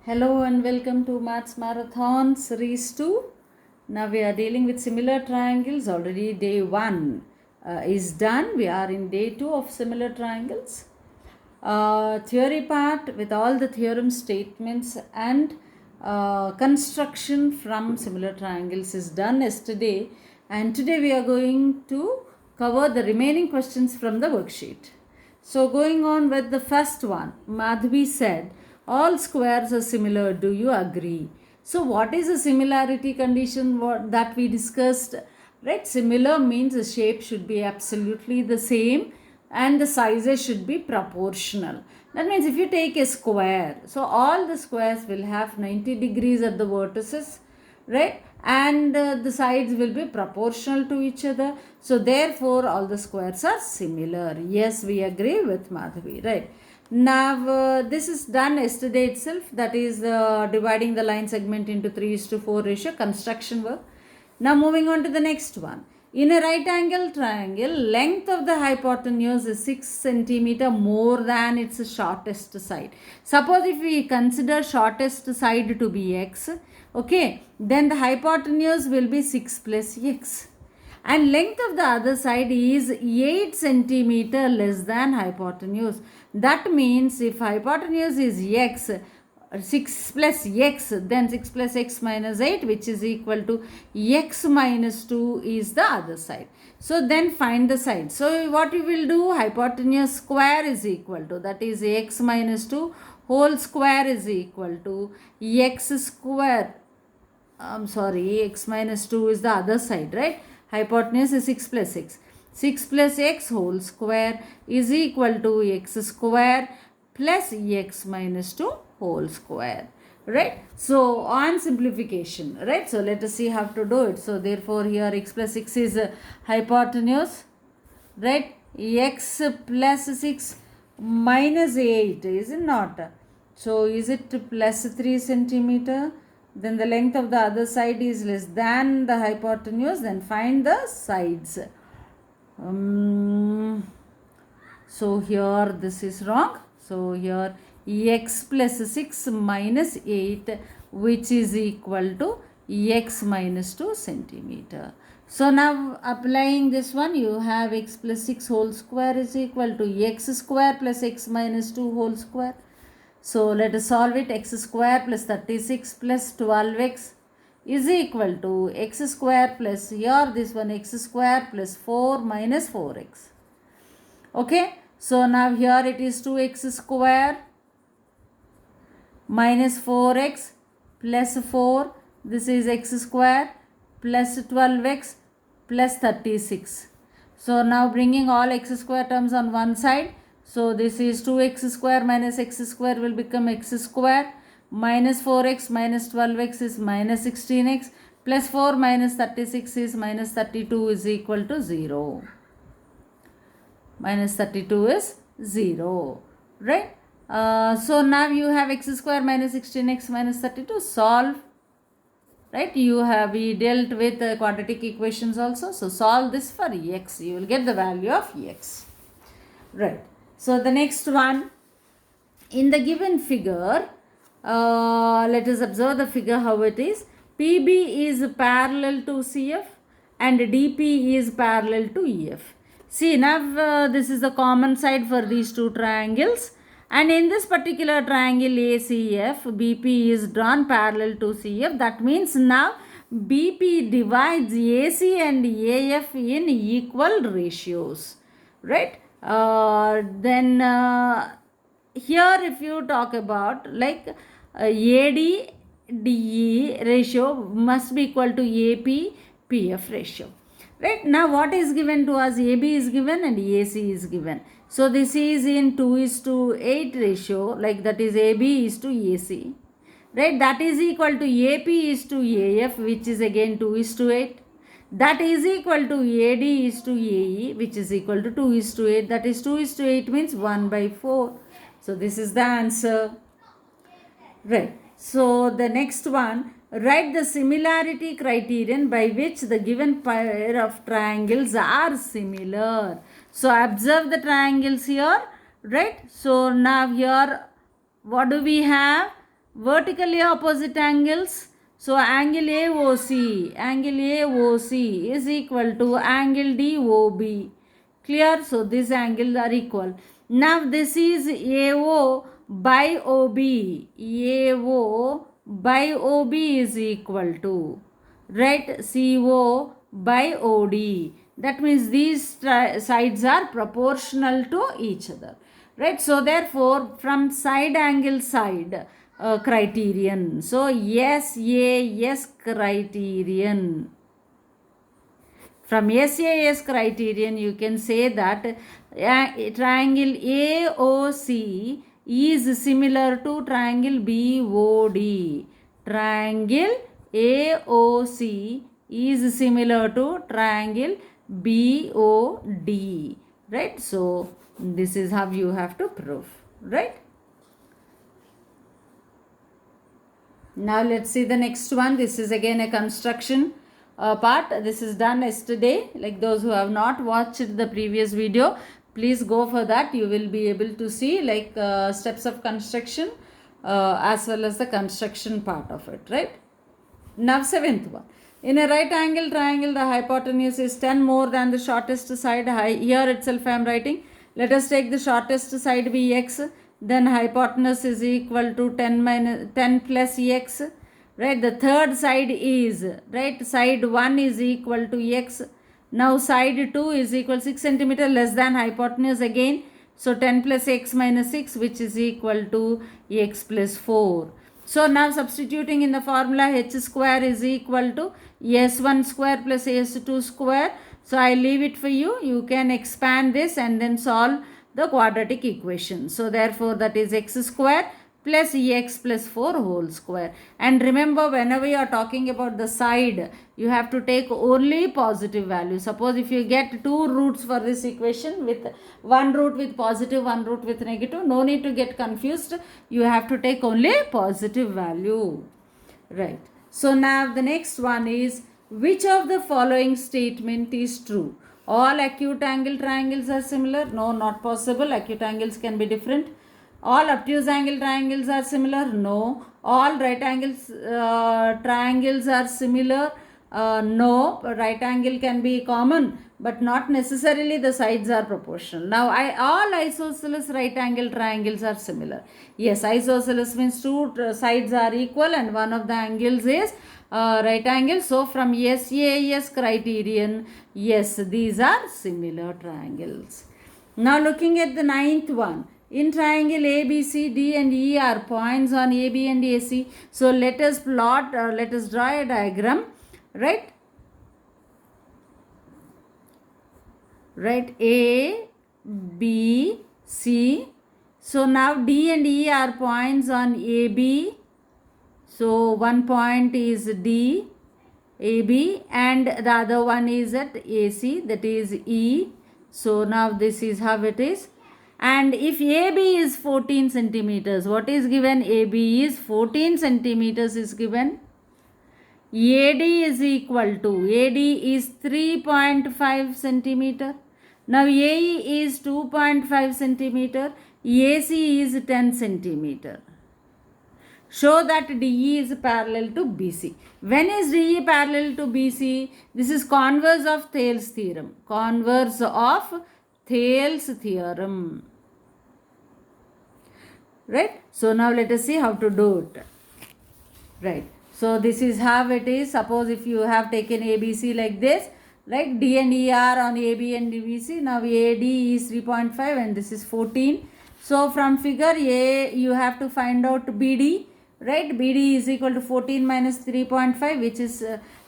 Hello and welcome to Maths Marathon Series 2. Now we are dealing with similar triangles. Already day 1 is done. We are in day 2 of similar triangles. Theory part with all the theorem statements and construction from similar triangles is done yesterday. And today we are going to cover the remaining questions from the worksheet. So going on with the first one, Madhvi said, all squares are similar. Do you agree? So what is a similarity condition that we discussed? Right, similar means the shape should be absolutely the same and the sizes should be proportional. That means if you take a square, so all the squares will have 90 degrees at the vertices, right? And the sides will be proportional to each other. So therefore all the squares are similar. Yes, we agree with Madhavi, right? Now this is done yesterday itself, that is dividing the line segment into 3:4 ratio, construction work. Now moving on to the next one. In a right angle triangle, length of the hypotenuse is 6 centimeter more than its shortest side. Suppose if we consider shortest side to be x, okay, then the hypotenuse will be 6 plus x. And length of the other side is 8 centimeter less than hypotenuse. That means if hypotenuse is x, 6 plus x, then 6 plus x minus 8, which is equal to x minus 2 is the other side. So then find the side. So what you will do, hypotenuse square is equal to, that is x minus 2 whole square is equal to x square. X minus 2 is the other side, right? Hypotenuse is 6 plus x. 6 plus x whole square is equal to x square plus x minus 2 whole square, right? So on simplification, right? So let us see how to do it. So therefore here x plus 6 is hypotenuse, right? X plus 6 minus 8, is it not? So is it plus 3 centimeter? Then the length of the other side is less than the hypotenuse. Then find the sides. So here this is wrong. So here x plus 6 minus 8, which is equal to x minus 2 centimeter. So now applying this one, you have x plus 6 whole square is equal to x square plus x minus 2 whole square. So let us solve it. X square plus 36 plus 12x is equal to x square plus here this one x square plus 4 minus 4x. Okay. So now here it is 2x square minus 4x plus 4. This is x square plus 12x plus 36. So now bringing all x square terms on one side. So this is 2x square minus x square will become x square minus 4x minus 12x is minus 16x plus 4 minus 36 is minus 32 is equal to 0. Minus 32 is 0, right? So now you have x square minus 16x minus 32. Solve, right? We dealt with quadratic equations also. So solve this for x. You will get the value of x, right? So the next one, in the given figure, let us observe the figure how it is. PB is parallel to CF and DP is parallel to EF. See, now this is the common side for these two triangles. And in this particular triangle ACF, BP is drawn parallel to CF. That means now BP divides AC and AF in equal ratios, right? Then here if you talk about like AD DE ratio must be equal to AP PF ratio, right? Now what is given to us? AB is given and AC is given. So this is in 2:8 ratio, like that is AB is to AC, right? That is equal to AP is to AF, which is again 2:8. That is equal to AD is to AE, which is equal to 2:8. That is 2:8 means 1/4. So this is the answer, right? So the next one, write the similarity criterion by which the given pair of triangles are similar. So observe the triangles here, right? So now here what do we have? vertically opposite angles. So angle AOC is equal to angle DOB. Clear? So these angles are equal. Now this is AO by OB. AO by OB is equal to, right, CO by OD. That means these sides are proportional to each other, right? So therefore from side angle side criterion, so SAS criterion, from SAS criterion you can say that triangle AOC is similar to triangle BOD. Triangle AOC is similar to triangle BOD, right? So this is how you have to prove, right? Now let's see the next one. This is again a construction part. This is done yesterday. Like those who have not watched the previous video, please go for that. You will be able to see like steps of construction as well as the construction part of it, right? Now seventh one. In a right angle triangle, the hypotenuse is 10 more than the shortest side. Here itself I am writing. Let us take the shortest side be x. Then hypotenuse is equal to 10 plus x. Right. The third side is, right, side 1 is equal to x. Now side 2 is equal 6 centimeter less than hypotenuse again. So 10 plus x minus 6, which is equal to x plus 4. So now substituting in the formula, h square is equal to s1 square plus s2 square. So I leave it for you. You can expand this and then solve the quadratic equation. So therefore that is x square plus x plus 4 whole square. And remember, whenever you are talking about the side, you have to take only positive value. Suppose if you get two roots for this equation, with one root with positive, one root with negative, no need to get confused. You have to take only positive value, right? So now the next one is, which of the following statement is true? All acute angle triangles are similar? No, not possible. Acute angles can be different. All obtuse angle triangles are similar? No. All right angles triangles are similar? No. Right angle can be common, but not necessarily the sides are proportional. Now all isosceles right angle triangles are similar. Yes, isosceles means two sides are equal and one of the angles is right angle. So from SAS criterion, yes, these are similar triangles. Now looking at the ninth one. In triangle ABC, D and E are points on AB and AC. So let us plot, let us draw a diagram, right? Right, A, B, C. So now D and E are points on AB. So one point is D, AB, and the other one is at AC, that is E. So now this is how it is. And if AB is 14 centimeters, what is given? AB is 14 centimeters is given. AD is equal to, AD is 3.5 centimeter. Now AE is 2.5 centimeter. AC is 10 centimeter. Show that DE is parallel to BC. When is DE parallel to BC? This is converse of Thales theorem. Converse of Thales theorem. Right? So now let us see how to do it. Right. So this is how it is. Suppose if you have taken ABC like this, right? D and E are on AB and BC. Now AD is 3.5 and this is 14. So from figure A, you have to find out BD. Right? BD is equal to 14 minus 3.5, which is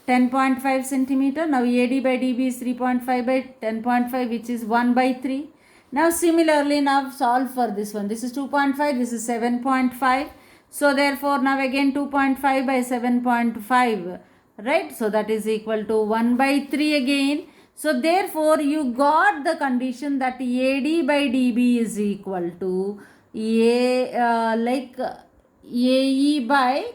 10.5 centimeter. Now AD by DB is 3.5 by 10.5, which is 1 by 3. Now similarly, now solve for this one. This is 2.5, this is 7.5. So therefore now again 2.5 by 7.5, right? So that is equal to 1 by 3 again. So therefore you got the condition that AD by DB is equal to AE by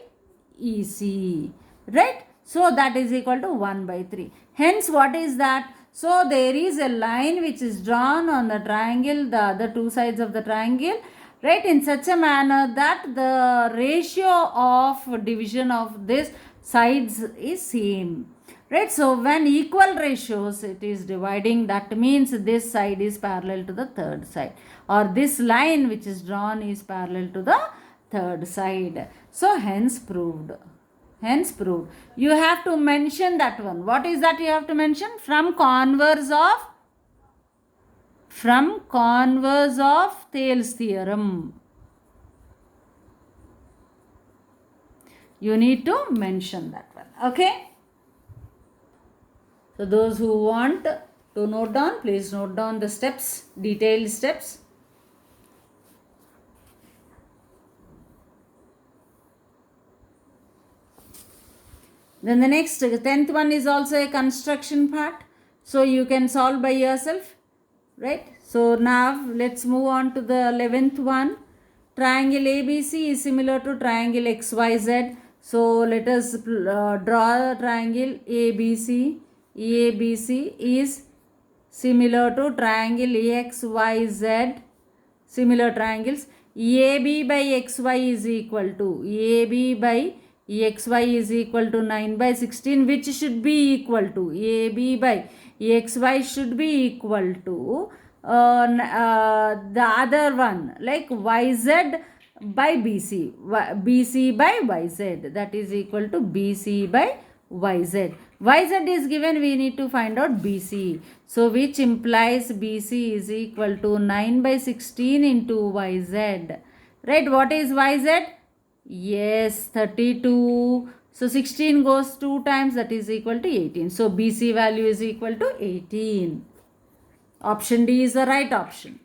EC, right? So that is equal to 1 by 3. Hence what is that? So there is a line which is drawn on the triangle, the other two sides of the triangle, right, in such a manner that the ratio of division of this sides is same, right? So when equal ratios it is dividing, that means this side is parallel to the third side, or this line which is drawn is parallel to the third side. So hence proved. Hence proved. You have to mention that one. What is that you have to mention? From converse of Thales theorem. You need to mention that one. Okay. So those who want to note down, please note down the steps, detailed steps. Then the next 10th one is also a construction part. So you can solve by yourself, right? So now let's move on to the 11th one. Triangle ABC is similar to triangle XYZ. So let us draw a triangle ABC. ABC is similar to triangle XYZ. Similar triangles. AB by XY is equal to AB by xy is equal to 9 by 16, which should be equal to AB by xy should be equal to the other one, like YZ by BC, BC by YZ, that is equal to BC by YZ. YZ is given, we need to find out BC. So which implies BC is equal to 9 by 16 into YZ. Right, what is YZ? Yes, 32. So 16 goes 2 times, that is equal to 18. So BC value is equal to 18. Option D is the right option.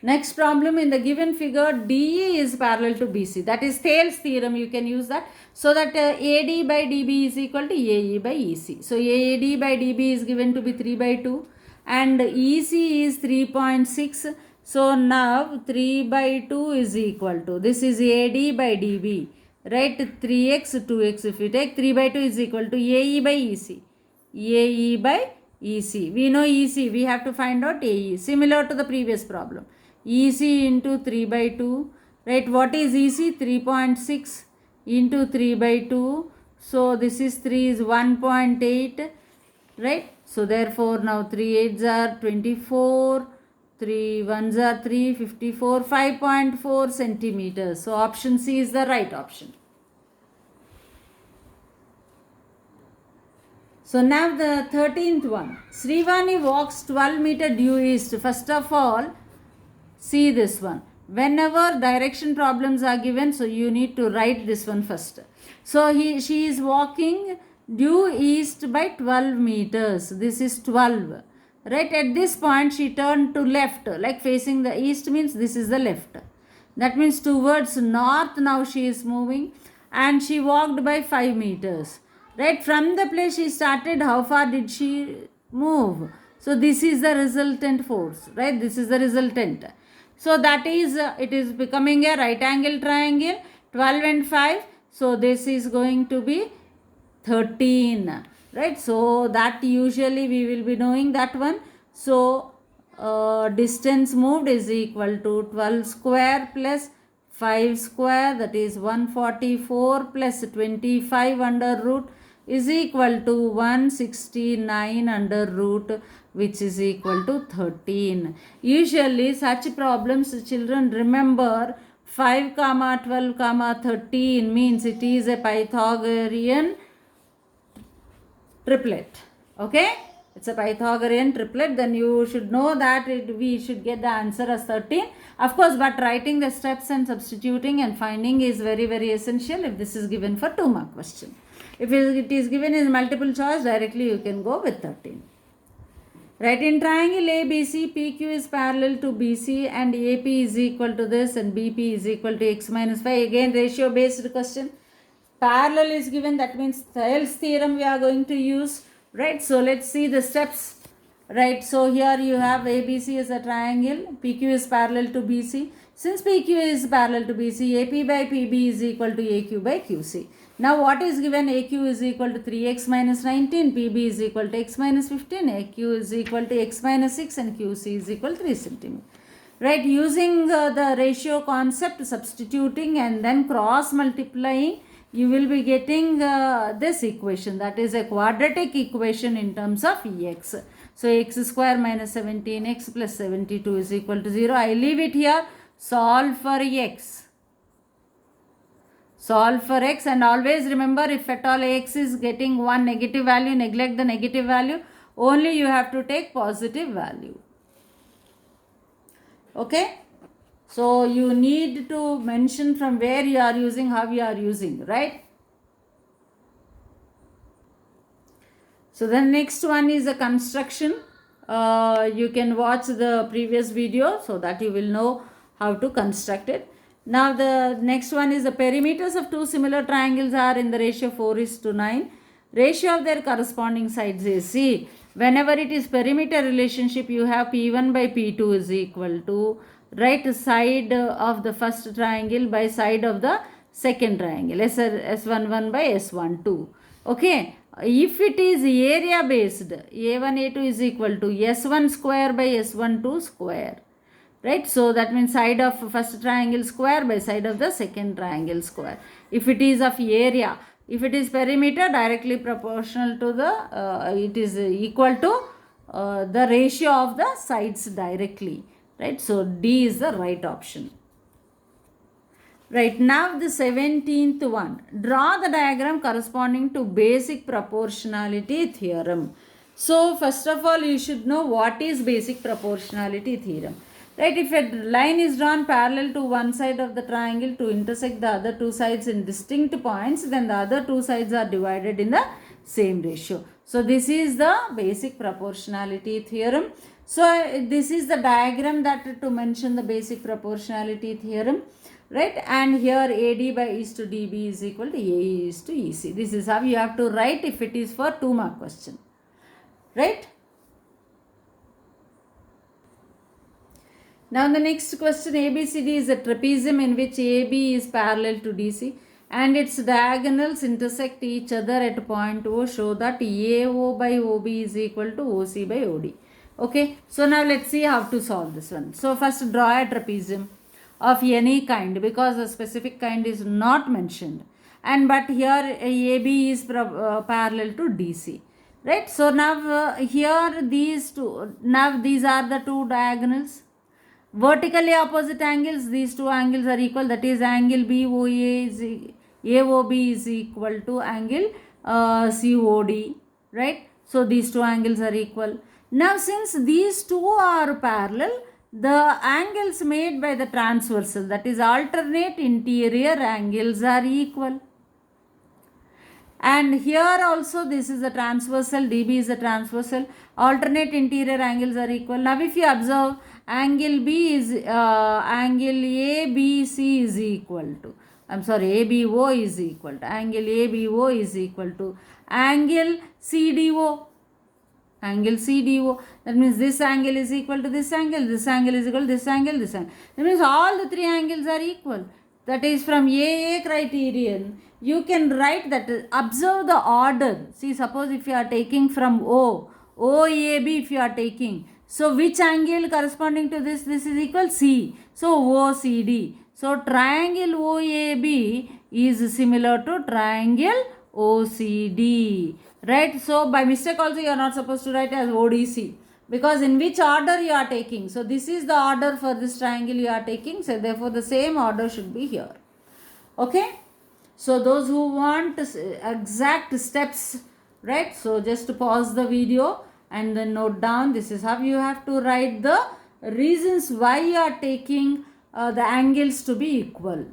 Next problem, in the given figure, DE is parallel to BC. That is Thales theorem. You can use that. So that AD by DB is equal to AE by EC. So AD by DB is given to be 3 by 2. And EC is 3.6. So now 3 by 2 is equal to, this is AD by DB, right? 3x, 2x. If you take 3 by 2 is equal to AE by EC. AE by EC. We know EC. We have to find out AE. Similar to the previous problem. EC into 3 by 2. Right? What is EC? 3.6 into 3 by 2. So this is 3 is 1.8. Right? So therefore now 3 8s are 24. 3 1s are 3, 54, 5.4 centimeters. So option C is the right option. So now the 13th one. Srivani walks 12 meter due east. First of all, see this one. Whenever direction problems are given, so you need to write this one first. So she is walking due east by 12 meters. This is 12. Right, at this point she turned to left, like facing the east means this is the left. That means towards north now she is moving, and she walked by 5 meters. Right, from the place she started, how far did she move? So this is the resultant force, right? This is the resultant. So that is, it is becoming a right angle triangle, 12 and 5. So this is going to be 13. Right, so that usually we will be knowing that one. So distance moved is equal to 12 square plus 5 square, that is 144 plus 25 under root is equal to 169 under root, which is equal to 13. Usually such problems, children, remember 5 comma 12 comma 13 means it is a Pythagorean triplet. Okay, it's a Pythagorean triplet. Then you should know that we should get the answer as 13. Of course, but writing the steps and substituting and finding is very, very essential if this is given for 2 mark question. If it is given in multiple choice, directly you can go with 13. Right, in triangle ABC, PQ is parallel to BC and AP is equal to this and BP is equal to x minus 5. Again, ratio based question. Parallel is given, that means Thales theorem we are going to use. Right, so let's see the steps. Right, so here you have ABC as a triangle, PQ is parallel to BC. Since PQ is parallel to BC, AP by PB is equal to AQ by QC. Now what is given? AQ is equal to 3x minus 19, PB is equal to x minus 15, AQ is equal to x minus 6 and QC is equal to 3 centimeter. right? Using the ratio concept, substituting and then cross multiplying, you will be getting this equation, that is a quadratic equation in terms of Ex. So x square minus 17x plus 72 is equal to 0. I leave it here. Solve for x. Solve for x, and always remember, if at all x is getting one negative value, neglect the negative value. Only you have to take positive value. Okay. So you need to mention from where you are using, how you are using, right? So the next one is a construction. You can watch the previous video so that you will know how to construct it. Now the next one is the perimeters of two similar triangles are in the ratio 4:9. Ratio of their corresponding sides is, see, whenever it is perimeter relationship, you have P1 by P2 is equal to right side of the first triangle by side of the second triangle, S11 by S12. Okay. If it is area based, A1 A2 is equal to S1 square by S12 square, right? So that means side of first triangle square by side of the second triangle square. If it is of area, if it is perimeter, directly proportional to the it is equal to the ratio of the sides directly, right? So D is the right option. Right, now the 17th one. Draw the diagram corresponding to basic proportionality theorem. So first of all, you should know what is basic proportionality theorem. Right, if a line is drawn parallel to one side of the triangle to intersect the other two sides in distinct points, then the other two sides are divided in the same ratio. So this is the basic proportionality theorem. So this is the diagram that to mention the basic proportionality theorem. Right, and here AD by is to DB is equal to AE is to EC. This is how you have to write if it is for 2 mark question. Right. Now the next question, ABCD is a trapezium in which AB is parallel to DC and its diagonals intersect each other at point O. Show that AO by OB is equal to OC by OD. Okay. So now let's see how to solve this one. So first draw a trapezium of any kind, because a specific kind is not mentioned, and but here AB is parallel to DC, right? So now here these two, now these are the two diagonals, vertically opposite angles, these two angles are equal, that is angle BOA is AOB is equal to angle COD, right? So these two angles are equal. Now since these two are parallel, the angles made by the transversal, that is alternate interior angles, are equal. And here also this is a transversal, DB is a transversal, alternate interior angles are equal. Now if you observe, angle B is angle ABC is equal to, ABO is equal to, angle ABO is equal to angle CDO. Angle CDO, that means this angle is equal to this angle, this angle is equal to this angle, this angle. That means all the three angles are equal. That is from AA criterion, you can write that, observe the order. See, suppose if you are taking from OAB if you are taking. So which angle corresponding to this is equal? C. So OCD. So triangle OAB is similar to triangle OCD. Right, so by mistake also you are not supposed to write as ODC, because in which order you are taking. So this is the order for this triangle you are taking, so therefore the same order should be here. Okay, so those who want exact steps, right, so just pause the video and then note down, this is how you have to write the reasons why you are taking the angles to be equal.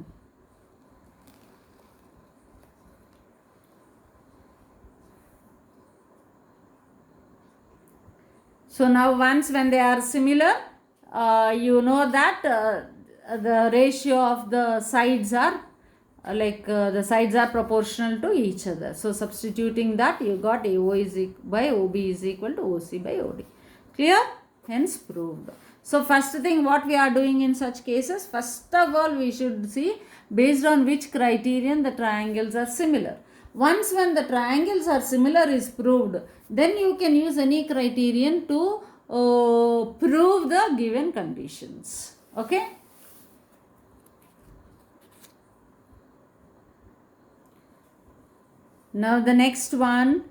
So now once when they are similar, you know that the ratio of the sides are the sides are proportional to each other. So substituting that, you got AO is by OB is equal to OC by OD. Clear? Hence proved. So first thing what we are doing in such cases, first of all we should see based on which criterion the triangles are similar. Once when the triangles are similar is proved, then you can use any criterion to prove the given conditions. Okay. Now the next one.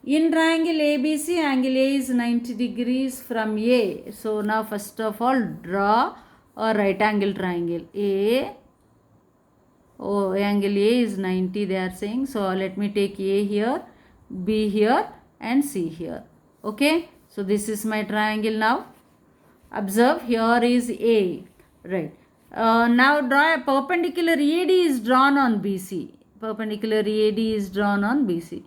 In triangle ABC, angle A is 90 degrees from A. So now first of all, draw a right angle triangle. Angle A is 90, they are saying. So let me take A here, B here and C here. Okay. So this is my triangle now. Observe, here is A. Right. Now draw a perpendicular EAD is drawn on BC. Perpendicular EAD is drawn on BC.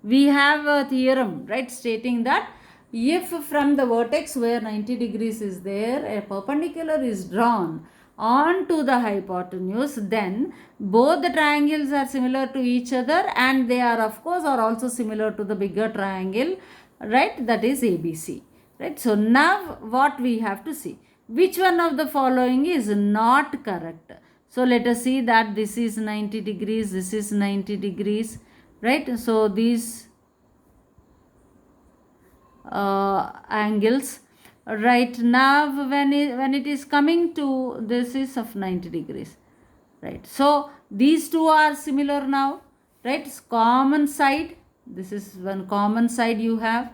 We have a theorem, right, stating that if from the vertex where 90 degrees is there, a perpendicular is drawn onto the hypotenuse, then both the triangles are similar to each other and they are of course are also similar to the bigger triangle, right, that is ABC. Right. So now what we have to see, which one of the following is not correct. So let us see that this is 90 degrees, this is 90 degrees, right. So these angles, right, now when it is coming to this is of 90 degrees, right. So these two are similar now, right. Common side, this is one common side you have.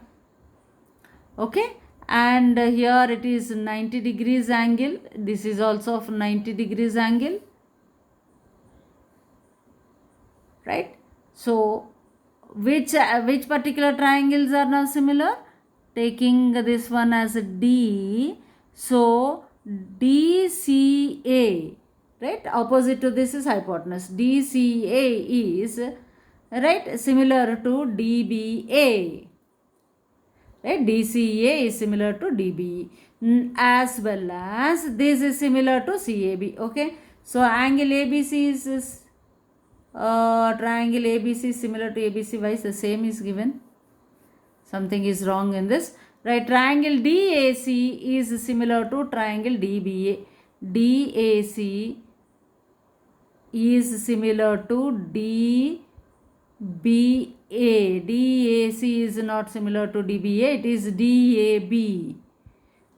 Okay, and here it is 90 degrees angle, this is also of 90 degrees angle, right. So which particular triangles are now similar? Taking this one as a D, so DCA, right, opposite to this is hypotenuse, DCA is, right, similar to DBA. Right, DCA is similar to DBE, as well as this is similar to CAB. Okay, so angle ABC is triangle ABC is similar to ABC. Why the same is given? Something is wrong in this. Right, triangle DAC is similar to triangle DBA. DAC is similar to DBA. DAC is not similar to DBA, it is DAB.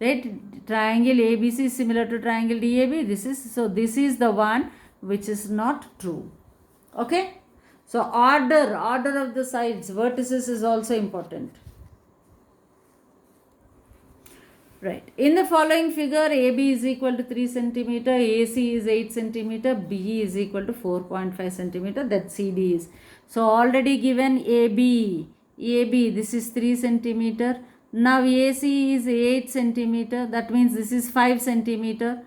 Right, triangle ABC is similar to triangle DAB. This is the one which is not true. Okay. So order of the sides, vertices is also important. Right. In the following figure, AB is equal to 3 cm, AC is 8 cm, BE is equal to 4.5 cm, that CD is. So already given AB, this is 3 cm. Now AC is 8 cm, that means this is 5 cm.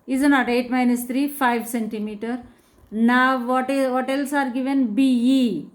Is not 8 minus 3, 5 cm. Now what else are given? BE.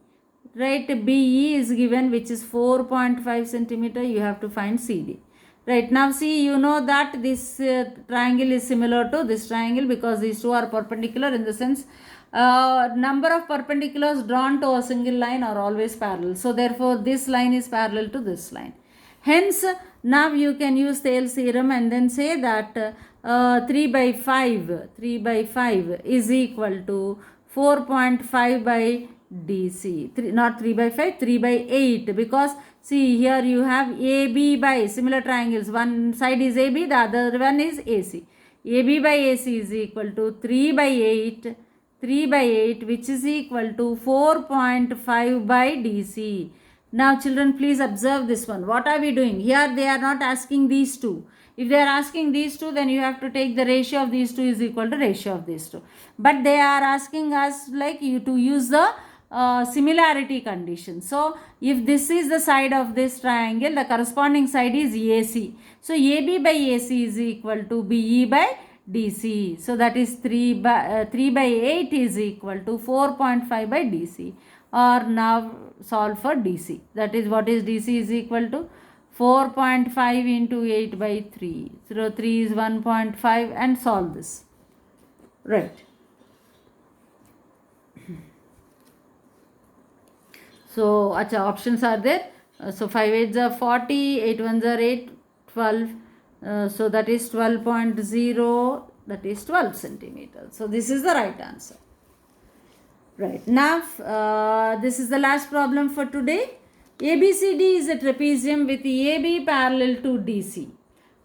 Right, BE is given, which is 4.5 centimeter. You have to find CD. Right, now see, you know that this triangle is similar to this triangle because these two are perpendicular, in the sense number of perpendiculars drawn to a single line are always parallel. So therefore this line is parallel to this line. Hence now you can use Thales theorem and then say that 3 by 5 is equal to 4.5 by DC. Not 3 by 5, 3 by 8, because see here you have AB by similar triangles. One side is AB, the other one is AC. AB by AC is equal to 3 by 8, which is equal to 4.5 by DC. Now children, please observe this one. What are we doing? Here they are not asking these two. If they are asking these two, then you have to take the ratio of these two is equal to ratio of these two. But they are asking us like you to use the similarity condition. So if this is the side of this triangle, the corresponding side is AC. So AB by AC is equal to BE by DC. So that is 3 by 8 is equal to 4.5 by DC. Or now solve for DC. That is, what is DC is equal to 4.5 into 8 by 3. So 3 is 1.5 and solve this. Right. So options are there. So 5 8s are 40, 8 1s are 8, 12. So that is 12.0, that is 12 centimeters. So this is the right answer. Right. Now this is the last problem for today. ABCD is a trapezium with AB parallel to DC.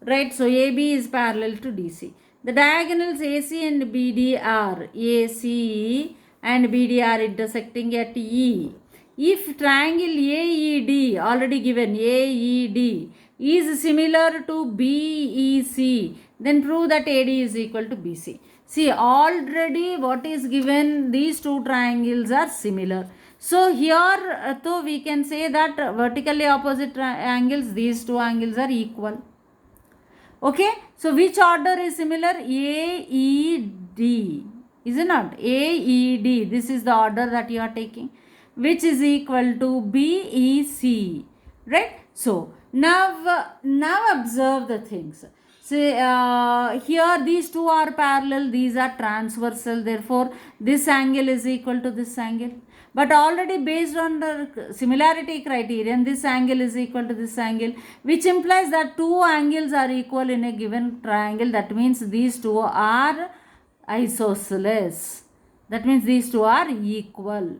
Right. So AB is parallel to DC. The diagonals AC and BD are AC and BD are intersecting at E. If triangle AED, already given AED, is similar to BEC, then prove that AD is equal to BC. See, already what is given, these two triangles are similar. So here, so we can say that vertically opposite angles, these two angles are equal. Okay, so which order is similar? AED, is it not? AED, this is the order that you are taking, which is equal to BEC, right? So now observe the things. Say here these two are parallel, these are transversal, therefore this angle is equal to this angle. But already based on the similarity criterion, this angle is equal to this angle, which implies that two angles are equal in a given triangle. That means these two are isosceles. That means these two are equal.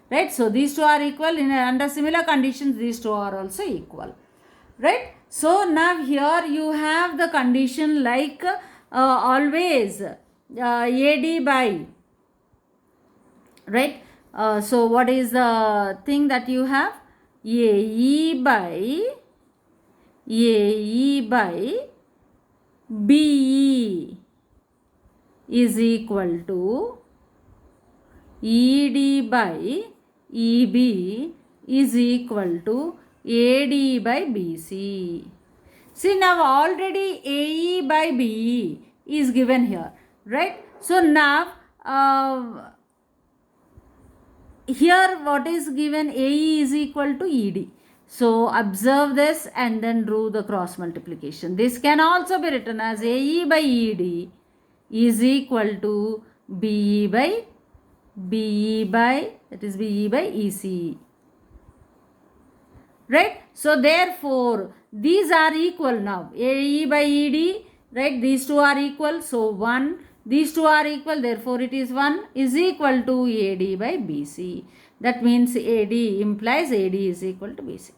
Right? So these two are equal. Under similar conditions, these two are also equal. Right? So now here you have the condition like always AD by, right? So what is the thing that you have? AE by BE is equal to ED by EB is equal to AD by BC. See, now already AE by BE is given here, right? So now here what is given? AE is equal to ED. So observe this and then do the cross multiplication. This can also be written as AE by ED is equal to BE by that is BE by EC. Right? So therefore these are equal now. AE by ED, right? These two are equal. So 1. These two are equal, therefore it is 1 is equal to AD by BC. That means AD implies AD is equal to BC.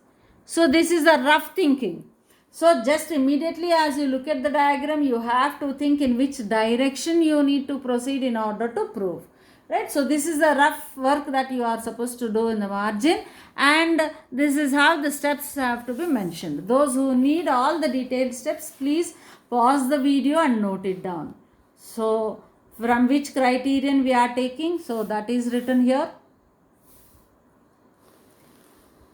So this is a rough thinking. So just immediately as you look at the diagram, you have to think in which direction you need to proceed in order to prove. Right? So this is the rough work that you are supposed to do in the margin, and this is how the steps have to be mentioned. Those who need all the detailed steps, please pause the video and note it down. So from which criterion we are taking, so that is written here.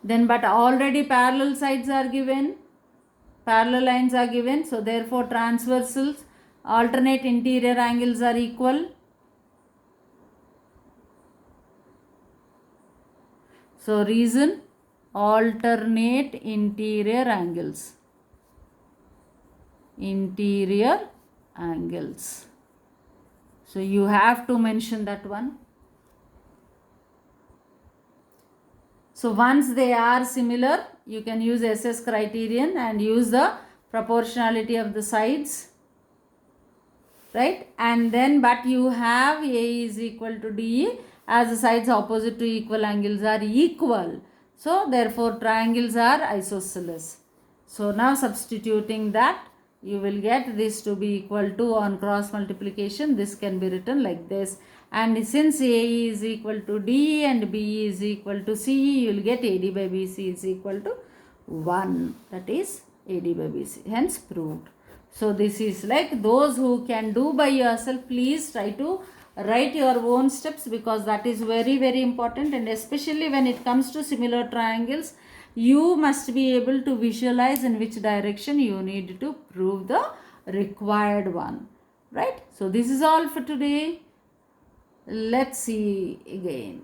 Then but already parallel sides are given, parallel lines are given, so therefore transversals, alternate interior angles are equal. So reason, alternate interior angles. So you have to mention that one. So once they are similar, you can use SS criterion and use the proportionality of the sides. Right? And then but you have A is equal to DE as the sides opposite to equal angles are equal. So therefore triangles are isosceles. So now substituting that, you will get this to be equal to, on cross multiplication, this can be written like this. And since AE is equal to D and BE is equal to CE, you will get AD by BC is equal to 1. That is AD by BC. Hence proved. So this is like, those who can do by yourself, please try to write your own steps, because that is very, very important. And especially when it comes to similar triangles, you must be able to visualize in which direction you need to prove the required one. Right? So this is all for today. Let's see again.